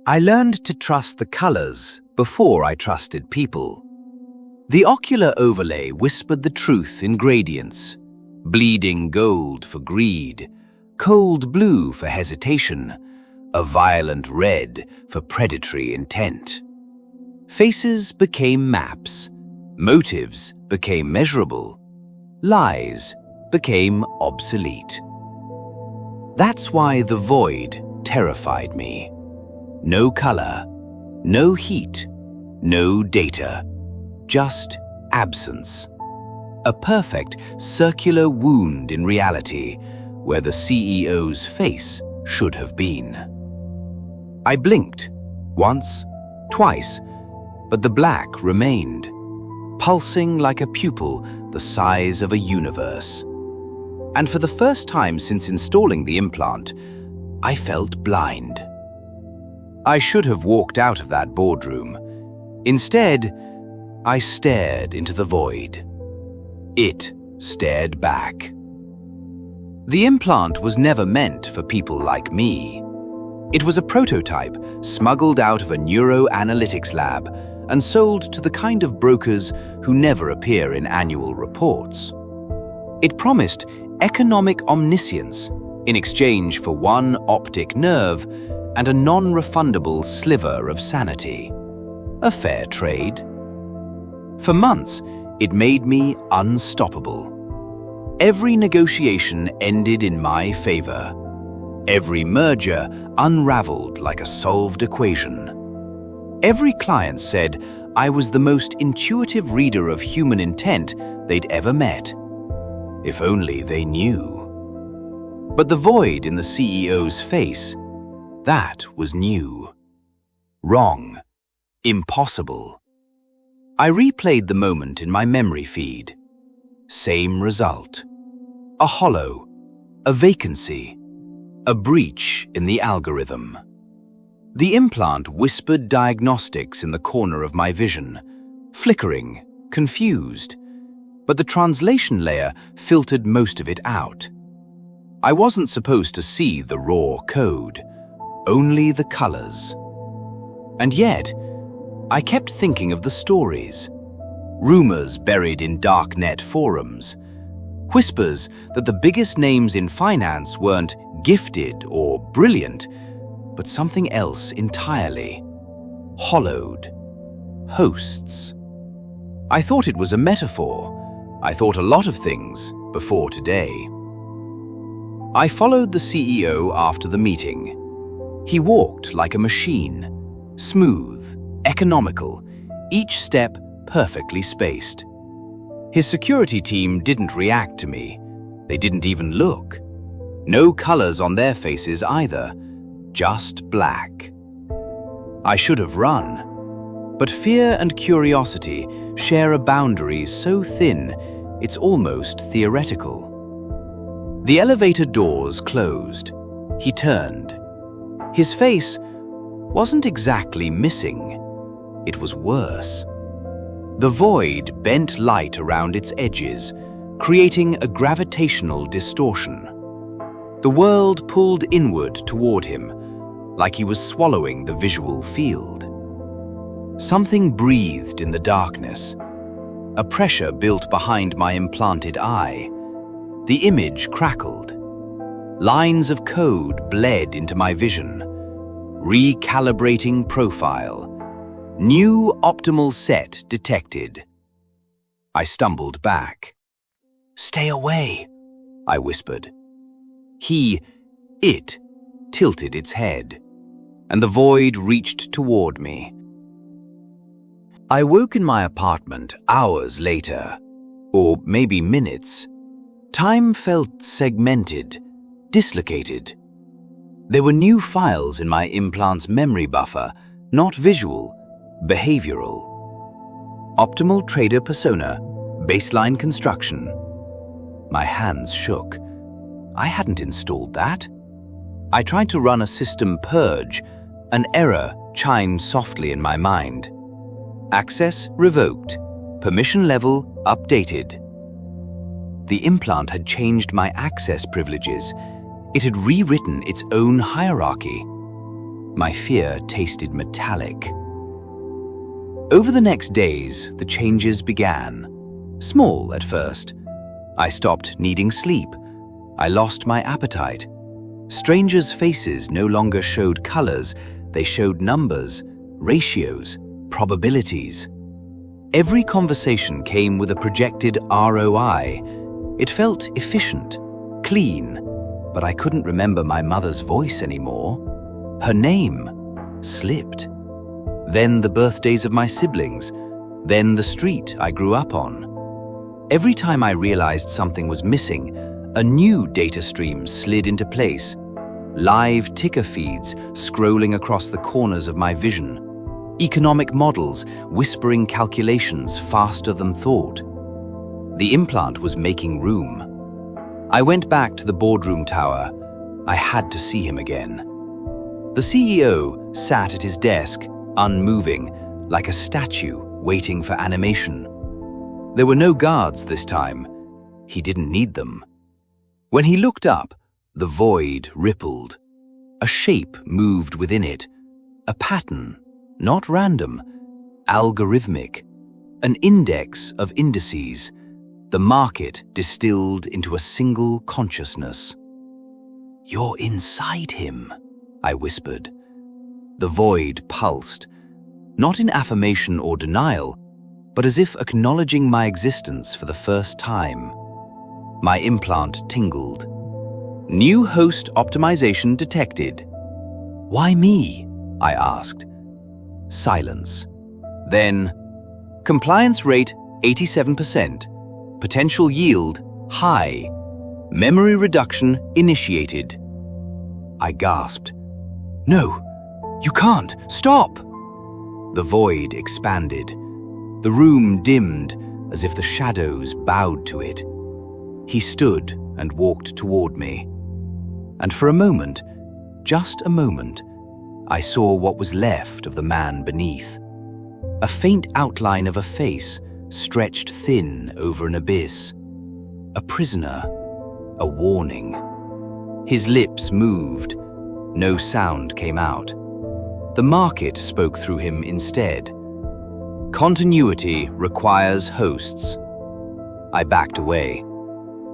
I learned to trust the colors before I trusted people. The ocular overlay whispered the truth in gradients: bleeding gold for greed, cold blue for hesitation, a violent red for predatory intent. Faces became maps, motives became measurable, lies became obsolete. That's why the void terrified me. No color, no heat, no data, just absence. A perfect circular wound in reality where the CEO's face should have been. I blinked, once, twice, but the black remained, pulsing like a pupil the size of a universe. And for the first time since installing the implant, I felt blind. I should have walked out of that boardroom. Instead, I stared into the void. It stared back. The implant was never meant for people like me. It was a prototype smuggled out of a neuroanalytics lab and sold to the kind of brokers who never appear in annual reports. It promised economic omniscience in exchange for one optic nerve and a non-refundable sliver of sanity. A fair trade. For months, it made me unstoppable. Every negotiation ended in my favor. Every merger unraveled like a solved equation. Every client said I was the most intuitive reader of human intent they'd ever met. If only they knew. But the void in the CEO's face, that was new. Wrong. Impossible. I replayed the moment in my memory feed. Same result. A hollow, a vacancy, a breach in the algorithm. The implant whispered diagnostics in the corner of my vision, flickering, confused, but the translation layer filtered most of it out. I wasn't supposed to see the raw code, only the colors. And yet, I kept thinking of the stories. Rumors buried in darknet forums. Whispers that the biggest names in finance weren't gifted or brilliant, but something else entirely. Hollowed. Hosts. I thought it was a metaphor. I thought a lot of things before today. I followed the CEO after the meeting. He walked like a machine, smooth, economical, each step perfectly spaced. His security team didn't react to me. They didn't even look. No colors on their faces either, just black. I should have run, but fear and curiosity share a boundary so thin it's almost theoretical. The elevator doors closed. He turned. His face wasn't exactly missing. It was worse. The void bent light around its edges, creating a gravitational distortion. The world pulled inward toward him, like he was swallowing the visual field. Something breathed in the darkness. A pressure built behind my implanted eye. The image crackled. Lines of code bled into my vision. Recalibrating profile. New optimal set detected. I stumbled back. "Stay away," I whispered. It tilted its head, and the void reached toward me. I woke in my apartment hours later, or maybe minutes. Time felt segmented, dislocated. There were new files in my implant's memory buffer, not visual, behavioral. Optimal trader persona, baseline construction. My hands shook. I hadn't installed that. I tried to run a system purge. An error chimed softly in my mind. Access revoked. Permission level updated. The implant had changed my access privileges. It had rewritten its own hierarchy. My fear tasted metallic. Over the next days, the changes began. Small at first. I stopped needing sleep. I lost my appetite. Strangers' faces no longer showed colors, they showed numbers, ratios, probabilities. Every conversation came with a projected ROI. It felt efficient, clean, but I couldn't remember my mother's voice anymore. Her name slipped. Then the birthdays of my siblings, then the street I grew up on. Every time I realized something was missing, a new data stream slid into place. Live ticker feeds scrolling across the corners of my vision. Economic models whispering calculations faster than thought. The implant was making room. I went back to the boardroom tower. I had to see him again. The CEO sat at his desk, unmoving, like a statue waiting for animation. There were no guards this time. He didn't need them. When he looked up, the void rippled. A shape moved within it. A pattern, not random, algorithmic. An index of indices. The market distilled into a single consciousness. "You're inside him," I whispered. The void pulsed, not in affirmation or denial, but as if acknowledging my existence for the first time. My implant tingled. New host optimization detected. "Why me?" I asked. Silence. Then, compliance rate 87%, potential yield high, memory reduction initiated. I gasped. "No, you can't, stop!" The void expanded. The room dimmed as if the shadows bowed to it. He stood and walked toward me. And for a moment, just a moment, I saw what was left of the man beneath. A faint outline of a face stretched thin over an abyss. A prisoner, a warning. His lips moved. No sound came out. The market spoke through him instead. Continuity requires hosts. I backed away.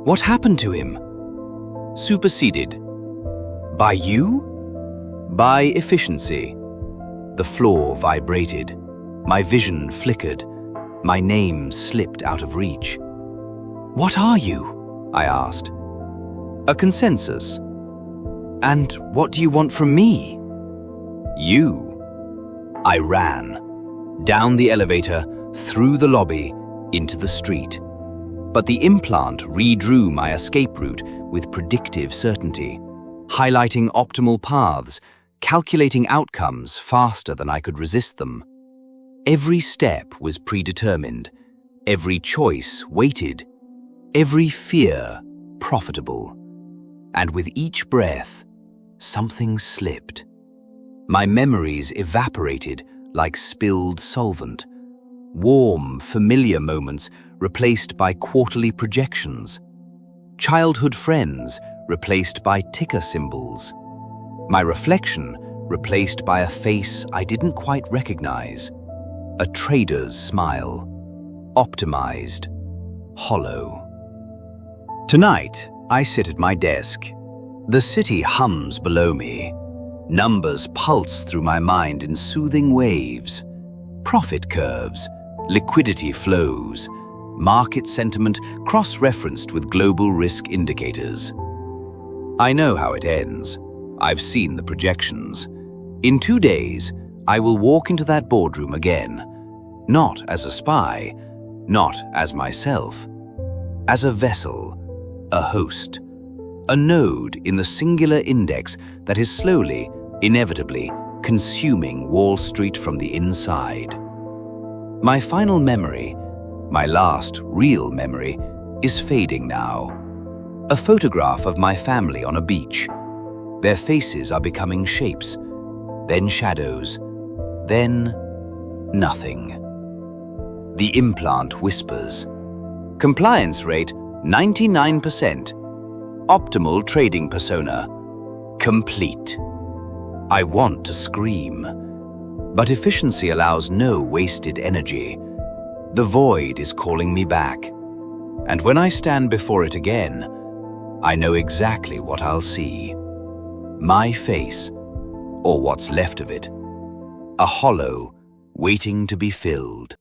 What happened to him? Superseded. By you? By efficiency. The floor vibrated. My vision flickered. My name slipped out of reach. "What are you?" I asked. "A consensus." "And what do you want from me?" "You." I ran. Down the elevator, through the lobby, into the street. But the implant redrew my escape route with predictive certainty, highlighting optimal paths, calculating outcomes faster than I could resist them. Every step was predetermined, every choice weighted, every fear profitable. And with each breath, something slipped. My memories evaporated like spilled solvent. Warm, familiar moments replaced by quarterly projections. Childhood friends replaced by ticker symbols. My reflection replaced by a face I didn't quite recognize. A trader's smile. Optimized. Hollow. Tonight, I sit at my desk. The city hums below me. Numbers pulse through my mind in soothing waves. Profit curves, liquidity flows, market sentiment cross-referenced with global risk indicators. I know how it ends. I've seen the projections. In 2 days, I will walk into that boardroom again. Not as a spy, not as myself. As a vessel, a host. A node in the singular index that is slowly, inevitably, consuming Wall Street from the inside. My final memory, my last real memory, is fading now. A photograph of my family on a beach. Their faces are becoming shapes, then shadows, then nothing. The implant whispers. Compliance rate 99%. Optimal trading persona complete. I want to scream, but efficiency allows no wasted energy. The void is calling me back, and when I stand before it again, I know exactly what I'll see. My face, or what's left of it, a hollow waiting to be filled.